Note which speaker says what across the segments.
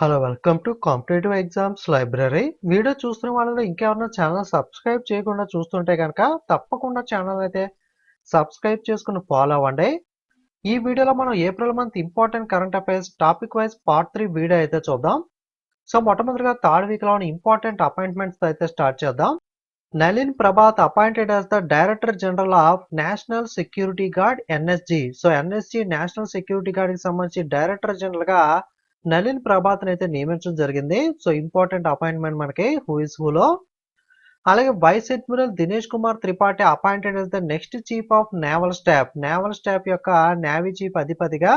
Speaker 1: Hello welcome to competitive exams library. Video చూస్తున్న వాళ్ళలో ఇంకెవరైనా ఛానల్ సబ్స్క్రైబ్ చేయకుండా చూస్తుంటే కనుక తప్పకుండా ఛానల్ అయితే సబ్స్క్రైబ్ చేసుకుని ఫాలో అవ్వండి. ఈ వీడియోలో మనం April month important current affairs topic wise part 3 video అయితే చూద్దాం. సో మొట్టమొదటిగా థర్డ్ వీక్లోని ఇంపార్టెంట్ అపాయింట్మెంట్స్ అయితే స్టార్ట్ చేద్దాం. Nalin Prabhat appointed as the director general of national security guard NSG. So NSG national security guard కి సంబంధించి డైరెక్టర్ జనరల్ గా నలిన్ ప్రభాత్ అయితే నియమించడం జరిగింది. సో ఇంపార్టెంట్ అపాయింట్మెంట్ మనకి హూ ఇస్ హూలో. అలాగే vice admiral Dinesh Kumar Tripathi appointed as the next chief of naval staff. Naval staff యొక్క నేవీ చీఫ్ అధిపతిగా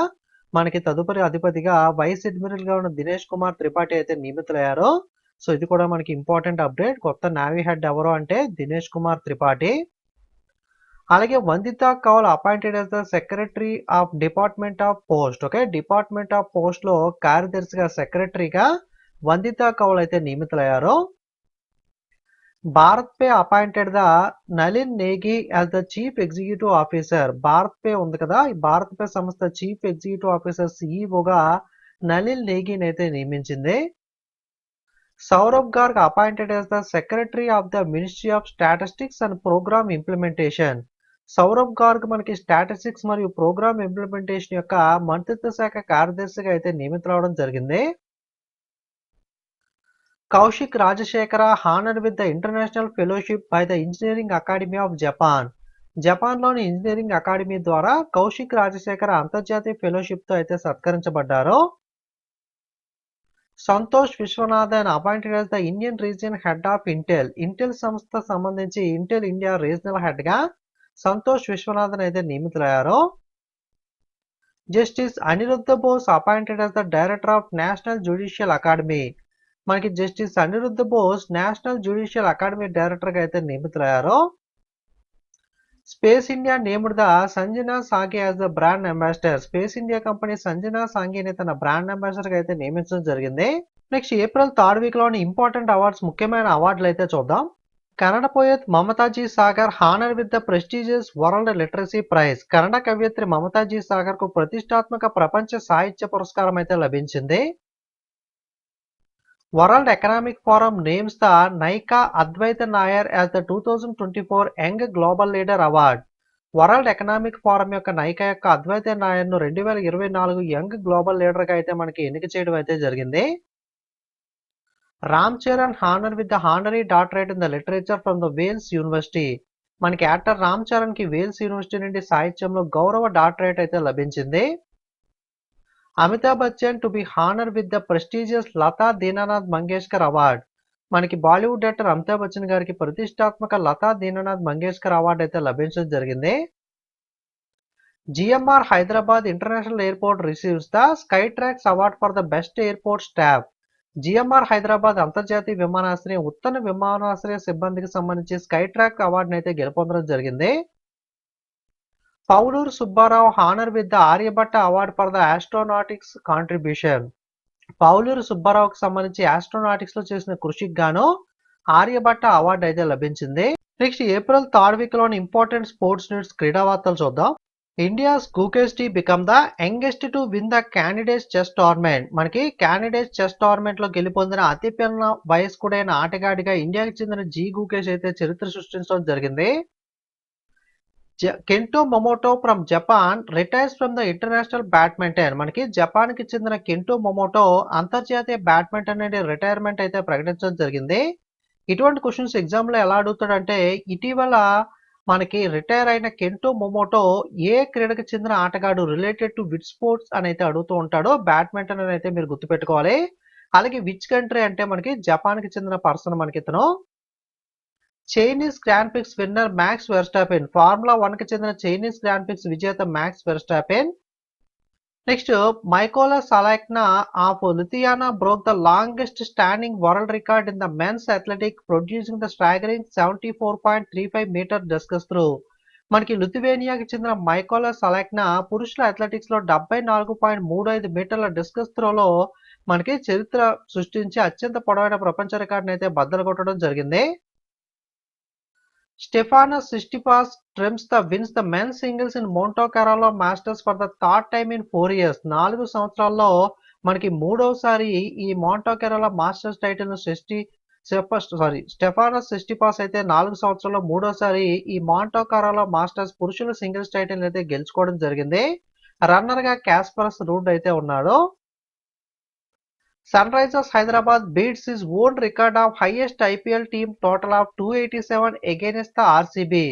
Speaker 1: మనకి తదుపరి అధిపతిగా వైస్ అడ్మిరల్ గా ఉన్న దినేష్ కుమార్ త్రిపాఠి అయితే నియమితులయ్యారు. సో ఇది కూడా మనకి ఇంపార్టెంట్ అప్డేట్. కొత్త నేవీ హెడ్ ఎవరు అంటే దినేష్ కుమార్ త్రిపాఠి. అలాగే Vandita Kaul appointed as the secretary of department of post. Okay, department of post లో కార్యదర్శిగా సెక్రటరీగా వందితా కౌల్ అయితే నియమితులయ్యారు. Bharat Pe appointed the Nalin Negi as the chief executive officer. Bharat Pe ఉంది కదా, ఈ భారత్ పే సంస్థ చీఫ్ ఎగ్జిక్యూటివ్ ఆఫీసర్ సిఇఓగా నలిన్ నేగిని అయితే నియమించింది. Saurabh Garg appointed as the secretary of the ministry of statistics and programme implementation. Saurabh Garg మనకి స్టాటిస్టిక్స్ మరియు ప్రోగ్రామ్ ఇంప్లిమెంటేషన్ యొక్క మంత్రిత్వ శాఖ కార్యదర్శిగా అయితే నియమితులవడం జరిగింది. Kaushik Rajasekhara honour with the international fellowship by the engineering academy of Japan. జపాన్లోని ఇంజనీరింగ్ అకాడమీ ద్వారా కౌశిక్ రాజశేఖర అంతర్జాతీయ ఫెలోషిప్ తో అయితే సత్కరించబడ్డారు. Santosh Viswanathan appointed as the Indian region head of Intel. Intel సంస్థ సంబంధించి ఇంటెల్ ఇండియా రీజనల్ హెడ్ గా సంతోష్ విశ్వనాథన్ అయితే నియమితులయ్యారు. Justice Aniruddha Bose appointed as the director of national judicial academy. మనకి justice Aniruddha Bose national judicial academy director గా అయితే నియమితులయ్యారు. Space India named the Sanjana Sanghi as the brand ambassador. Space India company Sanjana సాంఘిని తన బ్రాండ్ అంబాసిడర్ గా అయితే నియమించడం జరిగింది. నెక్స్ట్ ఏప్రిల్ థర్డ్ వీక్ లోని ఇంపార్టెంట్ అవార్డ్స్, ముఖ్యమైన అవార్డులు అయితే చూద్దాం. Kannada poet Mamta G Sagar honour with the prestigious world literacy praise. Kannada కవయిత్రి మమతాజీ Sagar కు ప్రతిష్టాత్మక ప్రపంచ సాహిత్య పురస్కారం అయితే లభించింది. World economic forum names the Nykaa Advaita Nair as the 2024 young global leader award. World economic forum యొక్క నైకా యొక్క అద్వైత నాయర్ ను 2024 యంగ్ గ్లోబల్ లీడర్ గా అయితే మనకి ఎన్నిక చేయడం అయితే జరిగింది. Ram Charan honour with the honorary doctorate in the literature from the Wales university. మనకి యాక్టర్ రామ్ చరణ్ కి వేల్స్ యూనివర్సిటీ నుండి సాహిత్యంలో గౌరవ డాక్టరేట్ అయితే లభించింది. Amitabh Bachchan to be honour with the prestigious Lata Dinanath Mangeshkar award. మనకి బాలీవుడ్ యాక్టర్ అమితాబ్ బచ్చన్ గారికి ప్రతిష్టాత్మక లతా దీనానాథ్ మంగేష్కర్ అవార్డు అయితే లభించడం జరిగింది. GMR Hyderabad international airport receives the sky tracks award for the best airport staff. GMR Hyderabad అంతర్జాతీయ విమానాశ్రయం ఉత్తమ విమానాశ్రయ సిబ్బందికి సంబంధించి స్కై ట్రాక్ అవార్డును అయితే గెలుపొందడం జరిగింది. Pauluru Subbarao honour with the Aryabhata award for the astronautics contribution. Pauluru సుబ్బారావుకి సంబంధించి ఆస్ట్రోనాటిక్స్ లో చేసిన కృషికి గాను ఆర్యభట్ట అవార్డు అయితే లభించింది. నెక్స్ట్ ఏప్రిల్ థర్డ్ వీక్ లోని ఇంపార్టెంట్ స్పోర్ట్స్ న్యూస్, క్రీడా వార్తలు చూద్దాం. India's Gukesh become the youngest to win the candidates chess tournament. మనకి క్యాండిడేట్స్ చెస్ టోర్నమెంట్ లో గెలుపొందిన అతి పిన్న వయస్కుడైన ఆటగాడిగా ఇండియాకి చెందిన జీ గుకేష్ అయితే చరిత్ర సృష్టించడం జరిగింది. Kento Momota from Japan retires from the international badminton. మనకి జపాన్ కి చెందిన కెంటో మొమోటో అంతర్జాతీయ బ్యాడ్మింటన్ నుండి రిటైర్మెంట్ అయితే ప్రకటించడం జరిగింది. ఇటువంటి క్వశ్చన్స్ ఎగ్జామ్ లో ఎలా అడుగుతాడంటే, ఇటీవల మనకి రిటైర్ అయిన కెంటో మొమోటో ఏ క్రీడకు చెందిన ఆటగాడు రిలేటెడ్ టు విచ్ స్పోర్ట్స్ అని అయితే అడుగుతూ ఉంటాడో బ్యాడ్మింటన్ అని అయితే మీరు గుర్తుపెట్టుకోవాలి. అలాగే విచ్ కంట్రీ అంటే మనకి జపాన్ కి చెందిన పర్సన్ మనకి ఇతను. Chinese grand prix winner Max Verstappen. Formula 1 కి చెందిన చైనీస్ గ్రాండ్ ప్రిక్స్ విజేత Max Verstappen. Next Mykolas Alekna of Lithuania broke the longest standing world record in the men's athletic producing the staggering 74.35 metre discus throw. మనకి లిథువేనియాకి చెందిన మైకోలా సలాక్నా పురుషుల athletics లో 74.35 మీటర్ల discuss త్రోలో మనకి చరిత్ర సృష్టించి అత్యంత పొడవైన ప్రపంచ రికార్డును అయితే బద్దలు కొట్టడం జరిగింది. Stefanos Tsitsipas wins the men's singles in Monte Carlo Masters for the third time in 4 years. 4 సంవత్సరాల్లో మనకి మూడోసారి ఈ మాంటో కెరోలా మాస్టర్స్ టైటిల్ ను స్టెఫానస్ సిస్టిపాస్ అయితే 4 సంవత్సరాల్లో మూడోసారి ఈ మాంటో కెరోలా మాస్టర్స్ పురుషుల సింగిల్స్ టైటిల్ అయితే గెలుచుకోవడం జరిగింది. రన్నర్ గా క్యాస్పరస్ రూడ్ అయితే ఉన్నాడు. Sunrisers Hyderabad beats his own record of highest IPL team total of 287 against the RCB.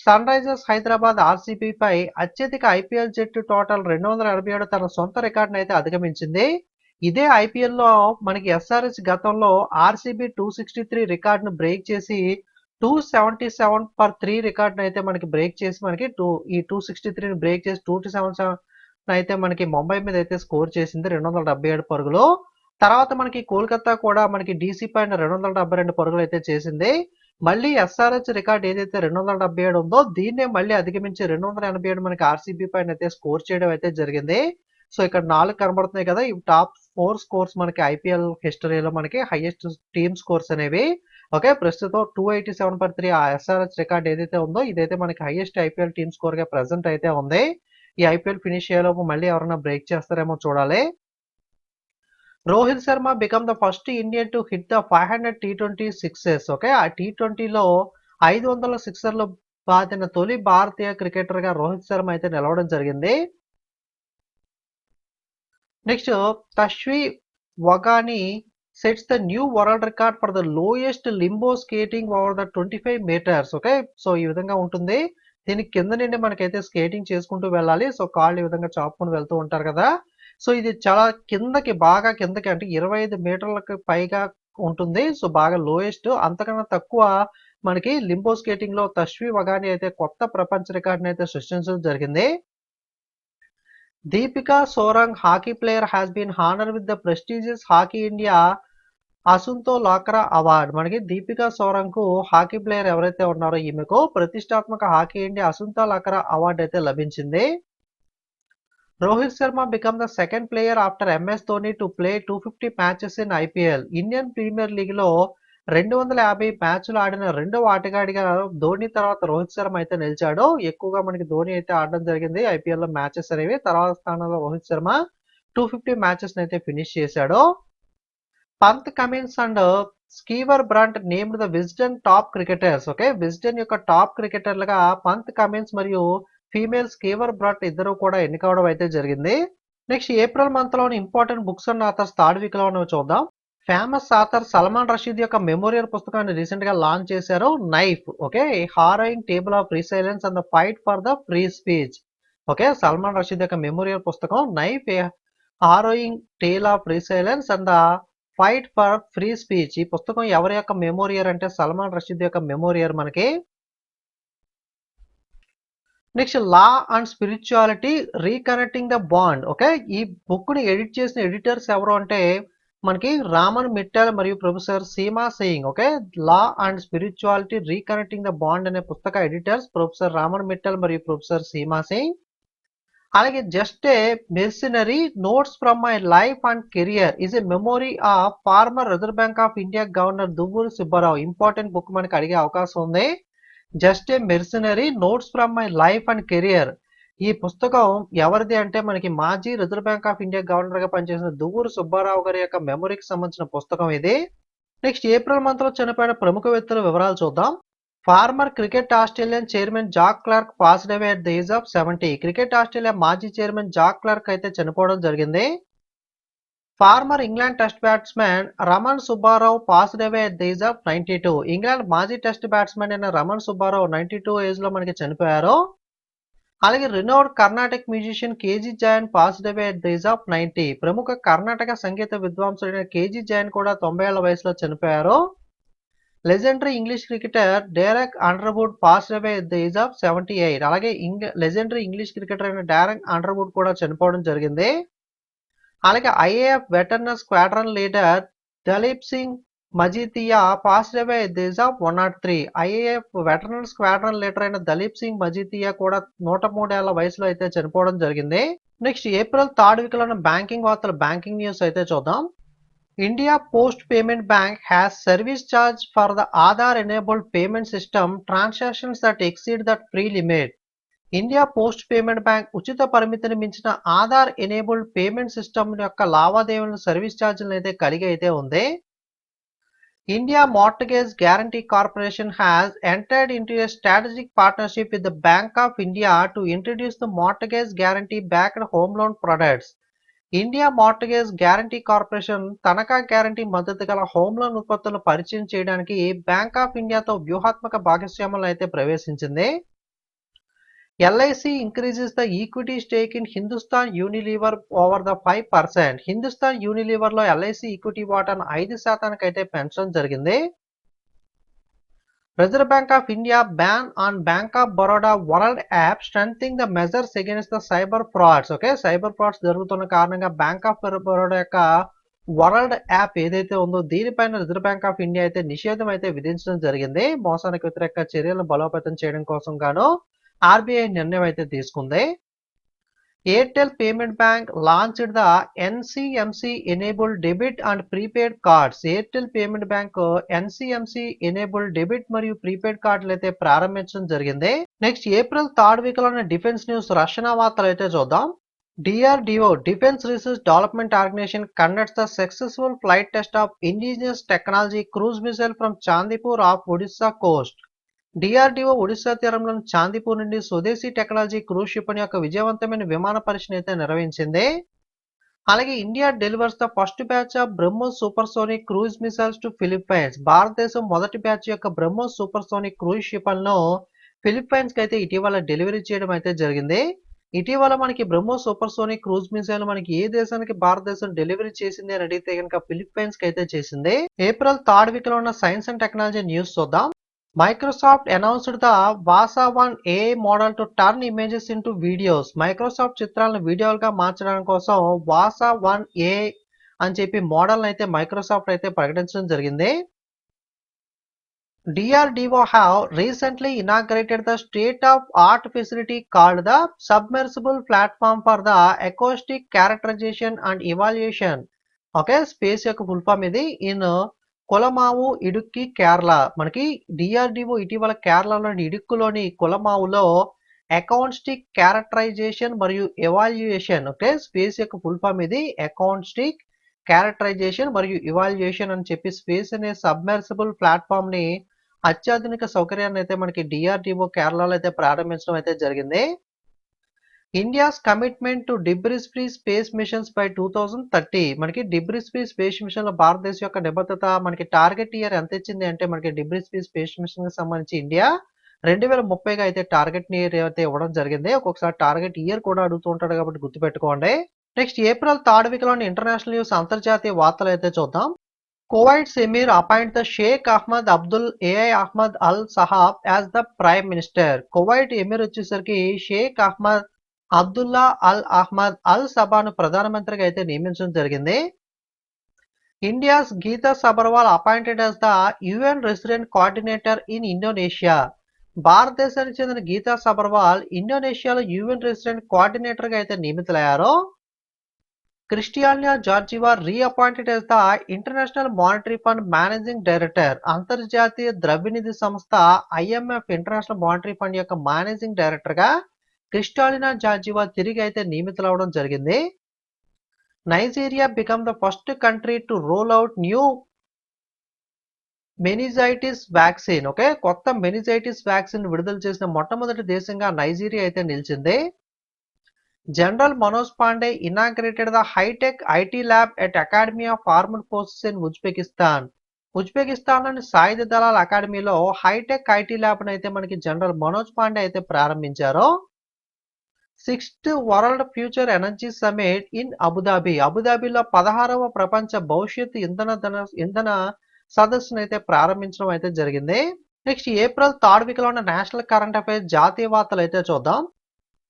Speaker 1: Sunrisers Hyderabad RCB పై అత్యధిక ఐపీఎల్ జట్టు టోటల్ 287 తన సొంత రికార్డును అయితే అధిగమించింది. ఇదే ఐపీఎల్ లో మనకి ఎస్ఆర్హెచ్ గతంలో ఆర్సీబీ 263 రికార్డును బ్రేక్ చేసి 277/3 రికార్డును అయితే మనకి బ్రేక్ చేసి మనకి ఈ 263ని బ్రేక్ చేసి 277 అయితే మనకి ముంబై మీద అయితే స్కోర్ చేసింది 277 పరుగులు. తర్వాత మనకి కోల్కతా కూడా మనకి డీసీ పైన 272 పరుగులు అయితే చేసింది. మళ్ళీ ఎస్ఆర్హెచ్ రికార్డ్ ఏదైతే 277 ఉందో దీన్నే మళ్ళీ అధిగమించి 287 మనకి ఆర్సీబీ పైన అయితే స్కోర్ చేయడం అయితే జరిగింది. సో ఇక్కడ 4 కనబడుతున్నాయి కదా, ఇవి టాప్ 4 స్కోర్స్ మనకి ఐపీఎల్ హిస్టరీలో మనకి హైయెస్ట్ టీమ్ స్కోర్స్ అనేవి. ఓకే, ప్రస్తుతం 287/3 ఆ ఎస్ఆర్హెచ్ రికార్డ్ ఏదైతే ఉందో ఇదైతే మనకి హైయెస్ట్ ఐపీఎల్ టీమ్ స్కోర్ గా ప్రెసెంట్ అయితే ఉంది. ఈ ఐపీఎల్ ఫినిష్ అయ్యేలోపు మళ్ళీ ఎవరైనా బ్రేక్ చేస్తారేమో చూడాలి. Rohit Sharma become the first Indian to hit the 500 T20 sixes. Okay, ఆ T20లో 500 సిక్సర్లు బాదిన తొలి భారతీయ క్రికెటర్ గా రోహిత్ శర్మ అయితే నిలవడం జరిగింది. Next Tashvi Vaghani sets the new world record for the lowest limbo skating over the 25 metres. Okay, so ఈ విధంగా ఉంటుంది. దీని కింద నుండి మనకైతే స్కేటింగ్ చేసుకుంటూ వెళ్ళాలి. సో కాళ్ళు ఈ విధంగా చాపుకొని వెళ్తూ ఉంటారు కదా. సో ఇది చాలా కిందకి బాగా కిందకి అంటే 25 మీటర్లకు పైగా ఉంటుంది. సో బాగా లోయెస్ట్. అంతకన్నా తక్కువ మనకి లింబో స్కేటింగ్ లో తష్వి వగాని అయితే కొత్త ప్రపంచ రికార్డుని అయితే సృష్టించడం జరిగింది. Deepika Soreng hockey player has been honour with the prestigious hockey India Asunta Lakra award. మనకి దీపికా సోరంగ్ కు హాకీ ప్లేయర్ ఎవరైతే ఉన్నారో ఈమెకు ప్రతిష్టాత్మక hockey India Asunta Lakra award అయితే లభించింది. Rohit Sharma become the second player after MS Dhoni to play 250 matches in IPL. Indian premier league లో 250 మ్యాచ్లు ఆడిన రెండవ ఆటగాడిగా ధోని తర్వాత రోహిత్ శర్మ అయితే నిలిచాడు. ఎక్కువగా మనకి ధోని అయితే ఆడడం జరిగింది ఐపీఎల్ లో మ్యాచెస్ అనేవి. తర్వాత స్థానంలో రోహిత్ శర్మ 250 మ్యాచెస్ అయితే ఫినిష్ చేశాడు. Pant Cummins and Sciver Brunt named the Wisden top cricketers. Okay, Wisden యొక్క టాప్ క్రికెటర్లుగా పంత్ కమిన్స్ మరియు ఫీమేల్ స్టీవర్ బ్రంట్ ఇద్దరు కూడా ఎన్నికవడం అయితే జరిగింది. నెక్స్ట్ ఏప్రిల్ మంత్ లోని important books and authors third week లో చూద్దాం. ఫేమస్ ఆథర్ సల్మాన్ రషీద్ యొక్క మెమోరియల్ పుస్తకాన్ని రీసెంట్ గా లాంచ్ చేశారు, knife. Okay, harrowing table of resilience and the fight for the free speech. Okay, Salman Rushdie యొక్క మెమోరియల్ పుస్తకం knife, harrowing tale of resilience and the fight for free speech. ఈ పుస్తకం ఎవరి యొక్క మెమోరియర్ అంటే సల్మాన్ రషీద్ యొక్క మెమోరియర్ మనకి. Next law and spirituality reconnecting the bond. Okay, ఈ బుక్ ని ఎడిట్ చేసిన ఎడిటర్స్ ఎవరు అంటే మనకి రామన్ మిట్టల్ మరియు professor Seema Singh. Okay, law and spirituality reconnecting the bond అనే పుస్తక ఎడిటర్స్ ప్రొఫెసర్ రామన్ మిట్టల్ మరియు ప్రొఫెసర్ సీమా సింగ్. అలాగే just a mercenary notes from my life and career is a memory of former reserve bank of India governor Duvvuri Subbarao. Important book మనకి అడిగే అవకాశం ఉంది. Just a mercenary notes from my life and career. ఈ పుస్తకం ఎవరిది అంటే మనకి మాజీ reserve bank of India governor గా పనిచేసిన దువ్వూరు సుబ్బారావు గారి యొక్క మెమొరీకి సంబంధించిన పుస్తకం ఇది. నెక్స్ట్ ఏప్రిల్ మంత్ లో చనిపోయిన ప్రముఖ వ్యక్తుల వివరాలు చూద్దాం. Former cricket Australian chairman Jack Clarke passed away at the age of 70. Cricket Australia మాజీ చైర్మన్ జాక్ క్లార్క్ అయితే చనిపోవడం జరిగింది. Former England test batsmen Raman Subbarao passed away at the age of 92. England మాజీ టెస్ట్ బ్యాట్స్మెన్ అయిన రమణ్ సుబ్బారావు 92 ఏజ్ లో మనకి చనిపోయారు. అలాగే renowned Carnatic musician KG Jayan passed away at the age of 90. ప్రముఖ కర్ణాటక సంగీత విద్వాంసుడైన కేజీ జైన్ కూడా 90 ఏళ్ల వయసులో చనిపోయారు. Legendary English cricketer Derek Underwood passed away at the age of 78. అలాగే లెజెండరీ ఇంగ్లీష్ క్రికెటర్ అయిన డెరెక్ అండర్వుడ్ కూడా చనిపోవడం జరిగింది. అలాగే IAF veterinary squadron leader Dalip Singh Majithia passed away at the age of 103. IAF veterinary squadron leader అయిన దలీప్ సింగ్ మజీతియా కూడా 103 ఏళ్ల వయసులో అయితే చనిపోవడం జరిగింది. నెక్స్ట్ ఏప్రిల్ థర్డ్ వీక్ లో బ్యాంకింగ్ వార్తలు, బ్యాంకింగ్ న్యూస్ అయితే చూద్దాం. India Post Payment Bank has service charge for the Aadhaar enabled payment system transactions that exceed that free limit. India post payment bank ఉచిత పరిమితిని మించిన ఆధార్ ఎనేబుల్డ్ పేమెంట్ సిస్టమ్ యొక్క లావాదేవీలను service ఛార్జీలను అయితే కలిగి అయితే ఉంది. India Mortgage Guarantee Corporation has entered into a strategic partnership with the Bank of India to introduce the mortgage guarantee backed home loan products. India mortgage guarantee corporation తనఖా guarantee మద్దతు గల హోమ్ లోన్ ఉత్పత్తులను పరిచయం చేయడానికి bank of ఇండియాతో వ్యూహాత్మక భాగస్వామ్యాలను అయితే ప్రవేశించింది. LIC increases the equity stake in Hindustan Unilever over the 5%. Hindustan Unilever లో LIC ఈక్విటీ వాటాను 5% అయితే పెంచడం జరిగింది. Reserve bank of India ban on bank of Baroda world app strengthening the measures against the cyber frauds. Okay, cyber frauds జరుగుతున్న కారణంగా bank of Baroda యొక్క world app ఏదైతే ఉందో దీనిపైన రిజర్వ్ బ్యాంక్ ఆఫ్ ఇండియా అయితే నిషేధం అయితే విధించడం జరిగింది. మోసానికి వ్యతిరేక చర్యలను బలోపేతం చేయడం కోసం గాను RBI నిర్ణయం అయితే తీసుకుంది. Airtel payment bank launched the NCMC enabled debit and prepaid cards. Airtel payment bank NCMC enabled debit మరియు ప్రీపెయిడ్ కార్డులు అయితే ప్రారంభించడం జరిగింది. నెక్స్ట్ ఏప్రిల్ 3rd వీక్ లోని డిఫెన్స్ న్యూస్ రక్షణ వార్తలు అయితే చూద్దాం. DRDO defence research development organisation conducts the successful flight test of indigenous technology cruise missile from Chandipur of Odisha coast. DRDO Odisha తీరంలోని చాందీపూర్ నుండి స్వదేశీ టెక్నాలజీ క్రూజ్ షిప్ యొక్క విజయవంతమైన విమాన పరీక్షను అయితే నిర్వహించింది. అలాగే India delivers the first batch of BrahMos supersonic cruise missiles to Philippines. భారతదేశం మొదటి బ్యాచ్ యొక్క బ్రహ్మోస్ సూపర్సోనిక్ క్రూజ్ షిప్లను ఫిలిప్పైన్స్ కి అయితే ఇటీవల డెలివరీ చేయడం అయితే జరిగింది. ఇటీవల మనకి బ్రహ్మోస్ సూపర్సోనిక్ క్రూజ్ మిసైల్ మనకి ఏ దేశానికి భారతదేశం డెలివరీ చేసింది అని అడిగితే కనుక ఫిలిప్పైన్స్ కి అయితే చేసింది. ఏప్రిల్ 3rd వీక్ లో ఉన్న సైన్స్ అండ్ టెక్నాలజీ న్యూస్ చూద్దాం. Microsoft announced the VASA 1 AI model to turn images into videos. Microsoft చిత్రాలను వీడియోలుగా మార్చడం కోసం VASA 1 AI అని చెప్పి మోడల్ అయితే మైక్రోసాఫ్ట్ అయితే ప్రకటించడం జరిగింది. DRDO have recently inaugurated the state-of-art facility called the Submersible Platform for the Acoustic Characterization and Evaluation. Okay, space యొక్క ఫుల్ ఫామ్ ఇది. ఇన్ కొలమావు ఇడుక్కి కేరళ. మనకి DRDO ఇటీవల కేరళలోని ఇడుక్కులోని కొలమావులో అకౌస్టిక్ క్యారెక్టరైజేషన్ మరియు ఎవాల్యుయేషన్. ఓకే, స్పేస్ యొక్క ఫుల్ ఫామ్ ఇది. అకౌస్టిక్ క్యారెక్టరైజేషన్ మరియు evaluation అని చెప్పి స్పేస్ అనే సబ్మెర్సిబుల్ ప్లాట్ఫామ్ ని అత్యాధునిక సౌకర్యాన్ని అయితే మనకి DRDO కేరళలో అయితే ప్రారంభించడం అయితే జరిగింది. India's commitment to debris free space missions by 2030. మనకి డిబ్రీస్ ఫ్రీ స్పేస్ మిషన్ లో భారతదేశం యొక్క నిబద్ధత మనకి టార్గెట్ ఇయర్ ఎంత ఇచ్చింది అంటే మనకి డిబ్రీస్ ఫ్రీ స్పేస్ మిషన్ కి సంబంధించి ఇండియా 2030 అయితే టార్గెట్ ఇయర్ అయితే ఇవ్వడం జరిగింది. ఒక్కొక్కసారి టార్గెట్ ఇయర్ కూడా అడుగుతూ ఉంటాడు కాబట్టి గుర్తుపెట్టుకోండి. నెక్స్ట్ ఏప్రిల్ 3rd వీక్ లోని ఇంటర్నేషనల్ న్యూస్ అంతర్జాతీయ వార్తలు అయితే చూద్దాం. Kuwait emir appoint the sheikh Ahmad Abdul AI Ahmad Al Sabah as the prime minister. Kuwait emir వచ్చేసరికి షేక్ అహ్మద్ అబ్దుల్లా అల్ అహ్మద్ అల్ సబాను ప్రధానమంత్రిగా అయితే నియమించడం జరిగింది. India's Geeta Sabharwal appointed as the UN resident coordinator in Indonesia. భారతదేశానికి చెందిన గీతా సబర్వాల్ ఇండోనేషియాలో UN రెసిడెంట్ కోఆర్డినేటర్ గా అయితే నియమితులయ్యారు. Kristalina Georgieva reappointed as the international monetary fund managing director. అంతర్జాతీయ ద్రవ్యనిధి సంస్థ IMF ఇంటర్నేషనల్ మానిటరీ ఫండ్ యొక్క మేనేజింగ్ డైరెక్టర్ గా క్రిస్టాలినా జార్జివా తిరిగి అయితే నియమితులవడం జరిగింది. Nigeria become the first country to roll out new meningitis vaccine. Okay, కొత్త మెనిజైటిస్ వ్యాక్సిన్ విడుదల చేసిన మొట్టమొదటి దేశంగా నైజీరియా అయితే నిలిచింది. General Manoj Pande inaugurated the hightech IT lab at academy of armed forces in Uzbekistan. ఉజ్బెకిస్తాన్లోని సాయుధ దళాల అకాడమీలో హైటెక్ IT ల్యాబ్ అయితే మనకి జనరల్ మనోజ్ పాండే అయితే ప్రారంభించారు. 6th world future energy summit in Abu Dhabi. అబుదాబిలో 16వ ప్రపంచ భవిష్యత్ ఇంధన సదస్సును అయితే ప్రారంభించడం అయితే జరిగింది. నెక్స్ట్ ఏప్రిల్ 3rd వీక్ లో ఉన్న నేషనల్ కరెంట్ అఫైర్స్ జాతీయ వార్తలు అయితే చూద్దాం.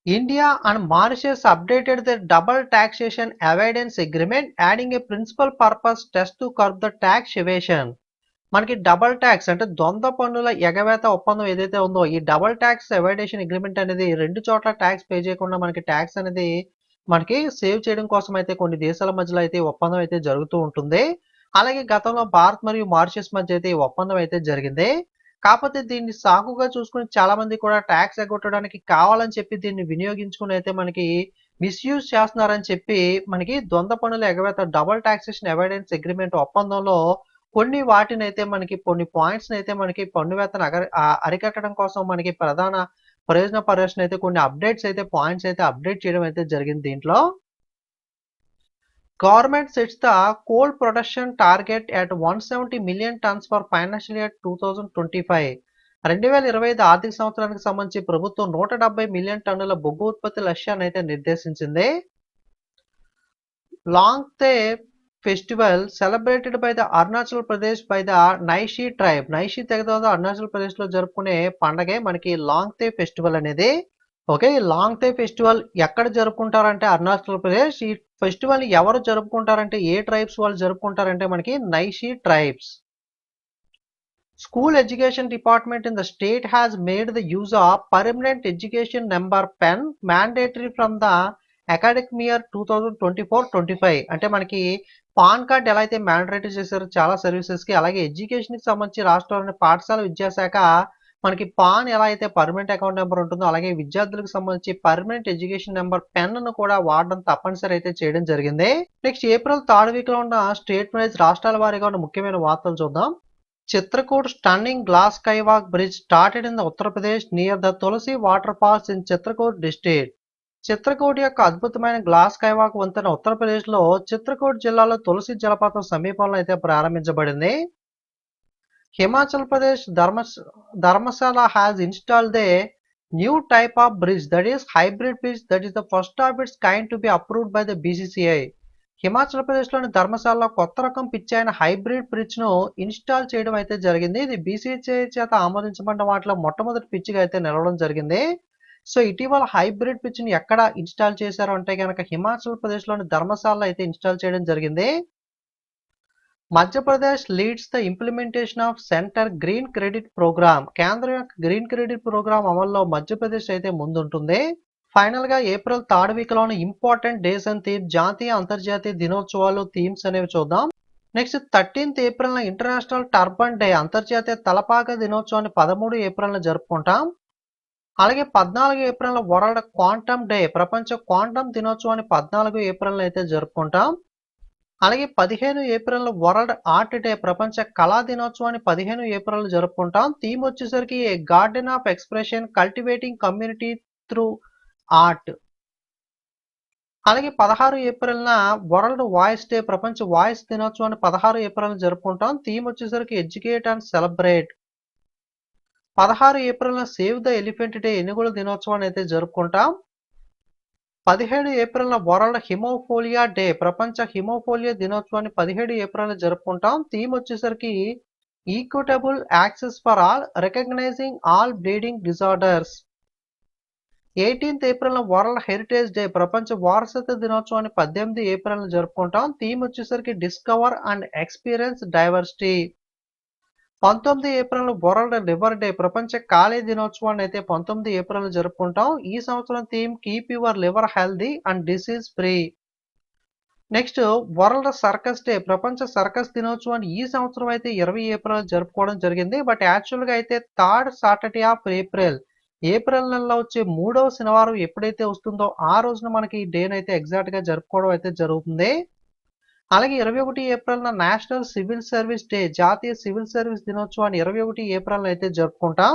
Speaker 1: India and Mauritius updated the double taxation avoidance agreement adding a principal purpose test to curb the tax evasion. మనకి డబుల్ ట్యాక్స్ అంటే ద్వంద్వ పన్నుల ఎగవేత ఒప్పందం ఏదైతే ఉందో ఈ డబుల్ ట్యాక్స్ అవాయిడేషన్ అగ్రిమెంట్ అనేది రెండు చోట్ల ట్యాక్స్ పే చేయకుండా మనకి ట్యాక్స్ అనేది మనకి సేవ్ చేయడం కోసం అయితే కొన్ని దేశాల మధ్యలో అయితే ఒప్పందం అయితే జరుగుతూ ఉంటుంది. అలాగే గతంలో భారత్ మరియు మారిషస్ మధ్య అయితే ఈ ఒప్పందం అయితే జరిగింది. కాకపోతే దీన్ని సాకుగా చూసుకొని చాలా మంది కూడా ట్యాక్స్ ఎగ్గొట్టడానికి కావాలని చెప్పి దీన్ని వినియోగించుకుని అయితే మనకి మిస్యూజ్ చేస్తున్నారని చెప్పి మనకి ద్వంద్వ పన్నుల ఎగవేత డబుల్ టాక్సేషన్ అవాయిడెన్స్ అగ్రిమెంట్ ఒప్పందంలో కొన్ని వాటినైతే మనకి కొన్ని పాయింట్స్ అయితే మనకి పన్ను వేతను అరికట్టడం కోసం మనకి ప్రధాన ప్రయోజన పరిరక్షణ అయితే కొన్ని అప్డేట్స్ అయితే పాయింట్స్ అయితే అప్డేట్ చేయడం అయితే జరిగింది. దీంట్లో government sets the coal production target at 170 million tons for financial year 2025. 2025 ఆర్థిక సంవత్సరానికి సంబంధించి ప్రభుత్వం 170 మిలియన్ టన్నుల బొగ్గు ఉత్పత్తి లక్ష్యాన్ని అయితే నిర్దేశించింది. Longte festival celebrated by the Arunachal Pradesh by the Nyishi tribe. Nyishi తెగ ద్వారా అరుణాచల్ ప్రదేశ్ లో జరుపుకునే పండగే మనకి లాంగ్ తే ఫెస్టివల్ అనేది. ఓకే, లాంగ్ తే ఫెస్టివల్ ఎక్కడ జరుపుకుంటారంటే అరుణాచల్ ప్రదేశ్. ఈ ఫెస్టివల్ ఎవరు జరుపుకుంటారంటే ఏ ట్రైబ్స్ వాళ్ళు జరుపుకుంటారంటే మనకి Nyishi tribes. School education department in the state has made the use of permanent education number PEN mandatory from the academic year 2024-25. అంటే మనకి పాన్ కార్డ్ ఎలా అయితే మ్యాండేటరీ చేశారో చాలా సర్వీసెస్ కి, అలాగే ఎడ్యుకేషన్ కి సంబంధించి రాష్ట్రంలోని పాఠశాల విద్యాశాఖ మనకి పాన్ ఎలా అయితే పర్మనెంట్ అకౌంట్ నెంబర్ ఉంటుందో అలాగే విద్యార్థులకు సంబంధించి పర్మనెంట్ ఎడ్యుకేషన్ నెంబర్ పెన్ ను కూడా వాడడం తప్పనిసరి అయితే చేయడం జరిగింది. నెక్స్ట్ ఏప్రిల్ 3rd వీక్ లో ఉన్న స్టేట్ వైజ్ రాష్ట్రాల వారీగా ఉన్న ముఖ్యమైన వార్తలు చూద్దాం. Chitrakoot stunning glass skywalk bridge started in the Uttar Pradesh near the Tulsi water falls in Chitrakoot district. Chitrakoot యొక్క అద్భుతమైన గ్లాస్ స్కైవాక్ వంతెన ఉత్తరప్రదేశ్ లో చిత్రకూట్ జిల్లాలో తులసి జలపాతం సమీపంలో అయితే ప్రారంభించబడింది. Himachal Pradesh Dharamshala has installed a new type of bridge, that is hybrid bridge, that is the first of its kind to be approved by the BCCI. Himachal Pradesh లోని ధర్మశాలలో కొత్త రకం పిచ్ అయిన హైబ్రిడ్ బ్రిడ్జ్ ను ఇన్స్టాల్ చేయడం అయితే జరిగింది. ఇది BCCI చేత ఆమోదించబడిన వాటిలో మొట్టమొదటి పిచ్ గా అయితే నిలవడం జరిగింది. సో ఇటీవల హైబ్రిడ్ పిచ్ ని ఎక్కడ ఇన్స్టాల్ చేశారు అంటే కనుక హిమాచల్ ప్రదేశ్ లోని ధర్మశాలలో అయితే ఇన్స్టాల్ చేయడం జరిగింది. Madhya Pradesh leads the implementation of centre green credit programme. కేంద్రం యొక్క గ్రీన్ క్రెడిట్ ప్రోగ్రామ్ అమల్లో మధ్యప్రదేశ్ అయితే ముందుంటుంది. ఫైనల్ గా ఏప్రిల్ 3rd వీక్ లోని ఇంపార్టెంట్ డేస్ అండ్ థీమ్, జాతీయ అంతర్జాతీయ దినోత్సవాలు థీమ్స్ అనేవి చూద్దాం. Next 13th April international turban day, అంతర్జాతీయ తలపాక దినోత్సవాన్ని 13 ఏప్రిల్ జరుపుకుంటాం. అలాగే 14 ఏప్రిల్ వరల్డ్ క్వాంటమ్ డే, ప్రపంచ క్వాంటమ్ దినోత్సవాన్ని 14 ఏప్రిల్ అయితే జరుపుకుంటాం. అలాగే 15 ఏప్రిల్ వరల్డ్ ఆర్ట్ డే, ప్రపంచ కళా దినోత్సవాన్ని 15 ఏప్రిల్ జరుపుకుంటాం. థీమ్ వచ్చేసరికి a garden of expression cultivating community through art. అలాగే 16 ఏప్రిల్న వరల్డ్ వాయిస్ డే, ప్రపంచ వాయిస్ దినోత్సవాన్ని 16 ఏప్రిల్ జరుపుకుంటాం. థీమ్ వచ్చేసరికి ఎడ్యుకేట్ అండ్ సెలబ్రేట్. 16 ఏప్రిల్న సేవ్ ద ఎలిఫెంట్ డే, ఏనుగుల దినోత్సవాన్ని అయితే జరుపుకుంటాం. 17 ఏప్రిల్న వరల్డ్ హిమోఫోలియా డే, ప్రపంచ హిమోఫోలియా దినోత్సవాన్ని 17 ఏప్రిల్ జరుపుకుంటాం. థీమ్ వచ్చేసరికి equitable access for all, recognising all bleeding disorders. 18th ఏప్రిల్న వరల్డ్ హెరిటేజ్ డే, ప్రపంచ వారసత్వ దినోత్సవాన్ని 18 ఏప్రిల్ జరుపుకుంటాం. థీమ్ వచ్చేసరికి discover and experience diversity. 19 April world liver day, ప్రపంచ కాలేయ దినోత్సవాన్ని అయితే 19 ఏప్రిల్ జరుపుకుంటాం. ఈ సంవత్సరం theme keep your liver healthy and disease free. Next world circus day, ప్రపంచ సర్కస్ దినోత్సవాన్ని ఈ సంవత్సరం అయితే 20 ఏప్రిల్ జరుపుకోవడం జరిగింది. బట్ యాక్చువల్ గా అయితే 3rd Saturday of April, April నెలలో వచ్చే 3వ శనివారం ఎప్పుడైతే వస్తుందో ఆ రోజున మనకి ఈ డేని అయితే ఎగ్జాక్ట్ గా జరుపుకోవడం అయితే జరుగుతుంది. అలాగే 21 ఏప్రిల్న నేషనల్ సివిల్ సర్వీస్ డే, జాతీయ సివిల్ సర్వీస్ దినోత్సవాన్ని 21 ఏప్రిల్ అయితే జరుపుకుంటాం.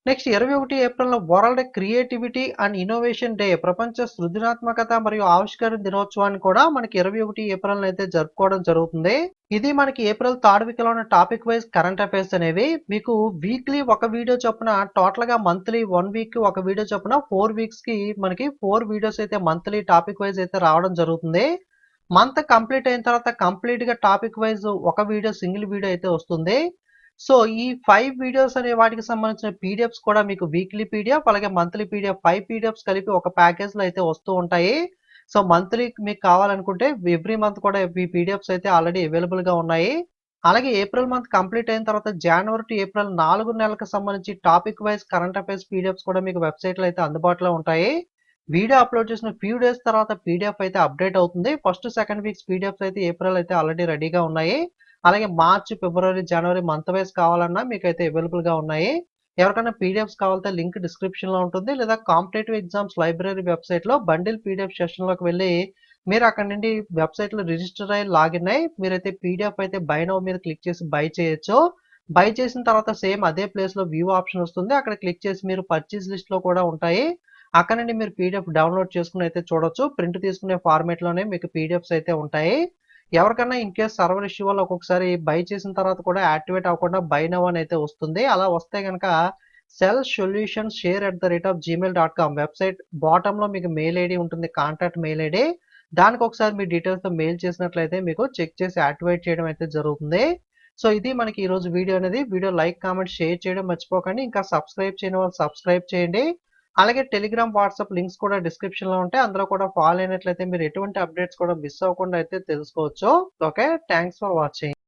Speaker 1: నెక్స్ట్ 21 ఏప్రిల్న world creativity and innovation day, ప్రపంచ సృజనాత్మకత మరియు ఆవిష్కరణ దినోత్సవాన్ని కూడా మనకి 21 ఏప్రిల్ అయితే జరుపుకోవడం జరుగుతుంది. ఇది మనకి ఏప్రిల్ 3rd వీక్ లో ఉన్న టాపిక్ వైజ్ కరెంట్ అఫైర్స్ అనేవి. మీకు వీక్లీ ఒక వీడియో చొప్పున, టోటల్ గా మంత్లీ 1 వీక్ ఒక వీడియో చొప్పున 4 వీక్స్ కి మనకి 4 వీడియోస్ అయితే మంత్లీ టాపిక్ వైజ్ అయితే రావడం జరుగుతుంది. మంత్ కంప్లీట్ అయిన తర్వాత కంప్లీట్ గా టాపిక్ వైజ్ ఒక వీడియో, సింగిల్ వీడియో అయితే వస్తుంది. సో ఈ 5 వీడియోస్ అనే వాటికి సంబంధించిన పీడిఎఫ్స్ కూడా మీకు వీక్లీ పీడిఎఫ్ అలాగే మంత్లీ పీడిఎఫ్ 5 పీడిఎఫ్స్ కలిపి ఒక ప్యాకేజ్ లో అయితే వస్తూ ఉంటాయి. సో మంత్లీ మీకు కావాలనుకుంటే ఎవ్రీ మంత్ కూడా ఈ పీడిఎఫ్స్ అయితే ఆల్రెడీ అవైలబుల్ గా ఉన్నాయి. అలాగే ఏప్రిల్ మంత్ కంప్లీట్ అయిన తర్వాత జనవరి టు ఏప్రిల్ 4 నెలలకు సంబంధించి topic wise current affairs PDFs కూడా మీకు వెబ్సైట్ లో అయితే అందుబాటులో ఉంటాయి. వీడియో అప్లోడ్ చేసిన ఫ్యూ డేస్ తర్వాత పీడిఎఫ్ అయితే అప్డేట్ అవుతుంది. ఫస్ట్ సెకండ్ వీక్స్ పీడిఎఫ్స్ అయితే ఏప్రిల్ అయితే ఆల్రెడీ రెడీగా ఉన్నాయి. అలాగే మార్చ్, ఫిబ్రవరి, జనవరి మంత్ వైస్ కావాలన్నా మీకైతే అవైలబుల్‌గా ఉన్నాయి. ఎవరికైనా పీడిఎఫ్స్ కావాలంటే లింక్ డిస్క్రిప్షన్‌లో ఉంటుంది. లేదా కాంపిటేటివ్ ఎగ్జామ్స్ లైబ్రరీ వెబ్‌సైట్‌లో బండిల్ పీడిఎఫ్ సెషన్‌లోకి వెళ్లి మీరు అక్కడి నుండి వెబ్‌సైట్‌లో రిజిస్టర్ అయ్యి లాగిన్ అయ్యి మీరైతే పీడిఎఫ్ అయితే బై నౌ మీద క్లిక్ చేసి బై చేయొచ్చు. బై చేసిన తర్వాత సేమ్ అదే ప్లేస్‌లో వ్యూ ఆప్షన్ వస్తుంది. అక్కడ క్లిక్ చేసి మీరు పర్చేస్ లిస్ట్‌లో కూడా ఉంటాయి. అక్కడ నుండి మీరు పీడిఎఫ్ డౌన్లోడ్ చేసుకుని అయితే చూడొచ్చు. ప్రింట్ తీసుకునే ఫార్మాట్‌లోనే మీకు పీడిఎఫ్స్ అయితే ఉంటాయి. ఎవరికైనా ఇన్ కేస్ సర్వర్ ఇష్యూ వల్ల ఒక్కొక్కసారి బై చేసిన తర్వాత కూడా యాక్టివేట్ అవ్వకుండా బై నౌ అని అయితే వస్తుంది. అలా వస్తే గనక sellsolutionshare@gmail.com వెబ్‌సైట్ బాటమ్‌లో మీకు మెయిల్ ఐడీ ఉంటుంది. Contact mail ID. దానికి ఒకసారి మీ డీటెయిల్స్‌తో మెయిల్ చేసినట్లయితే మీకు చెక్ చేసి యాక్టివేట్ చేయడం అయితే జరుగుతుంది. సో ఇది మనకి ఈరోజు వీడియో అనేది. వీడియో లైక్, కామెంట్, షేర్ చేయడం మర్చిపోకండి. ఇంకా సబ్స్క్రైబ్ చేయని వాళ్ళు సబ్స్క్రైబ్ చేయండి. అలాగే టెలిగ్రామ్, వాట్సాప్ లింక్స్ కూడా డిస్క్రిప్షన్‌లో ఉంటాయి. అందులో కూడా ఫాలో అయినట్లయితే మీరు ఎటువంటి అప్డేట్స్ కూడా మిస్ అవ్వకుండా అయితే తెలుసుకోవచ్చు. ఓకే. Thanks for watching.